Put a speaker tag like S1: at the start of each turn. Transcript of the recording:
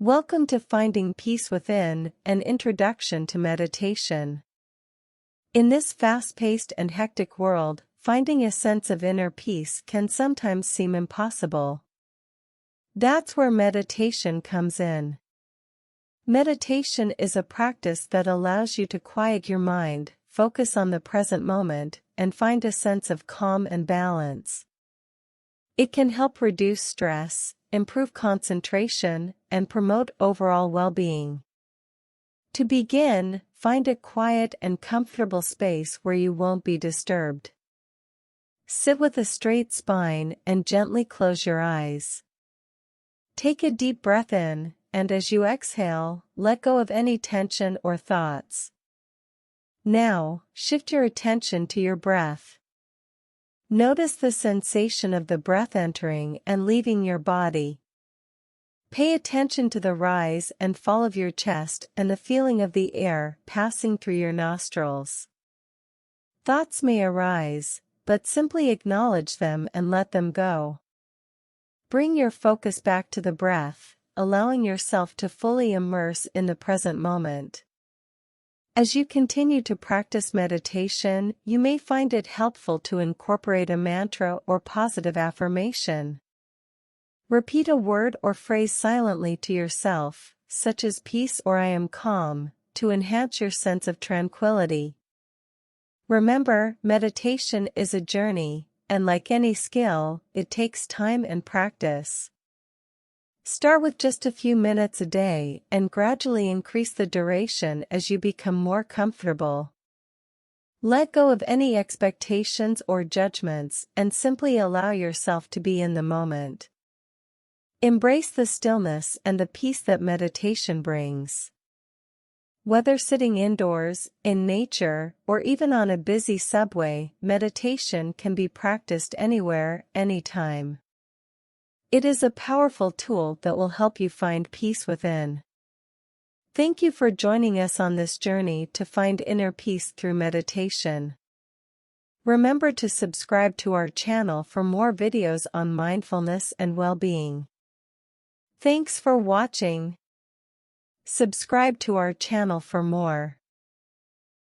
S1: Welcome to Finding Peace Within, an introduction to meditation. In this fast-paced and hectic world, finding a sense of inner peace can sometimes seem impossible. That's where meditation comes in. Meditation is a practice that allows you to quiet your mind, focus on the present moment, and find a sense of calm and balance. It can help reduce stress, improve concentration, and promote overall well-being. To begin, find a quiet and comfortable space where you won't be disturbed. Sit with a straight spine and gently close your eyes. Take a deep breath in, and as you exhale, let go of any tension or thoughts. Now, shift your attention to your breath. Notice the sensation of the breath entering and leaving your body. Pay attention to the rise and fall of your chest and the feeling of the air passing through your nostrils. Thoughts may arise, but simply acknowledge them and let them go. Bring your focus back to the breath, allowing yourself to fully immerse in the present moment. As you continue to practice meditation, you may find it helpful to incorporate a mantra or positive affirmation. Repeat a word or phrase silently to yourself, such as peace or I am calm, to enhance your sense of tranquility. Remember, meditation is a journey, and like any skill, it takes time and practice. Start with just a few minutes a day and gradually increase the duration as you become more comfortable. Let go of any expectations or judgments and simply allow yourself to be in the moment. Embrace the stillness and the peace that meditation brings. Whether sitting indoors, in nature, or even on a busy subway, meditation can be practiced anywhere, anytime. It is a powerful tool that will help you find peace within. Thank you for joining us on this journey to find inner peace through meditation. Remember to subscribe to our channel for more videos on mindfulness and well-being. Thanks for watching. Subscribe to our channel for more.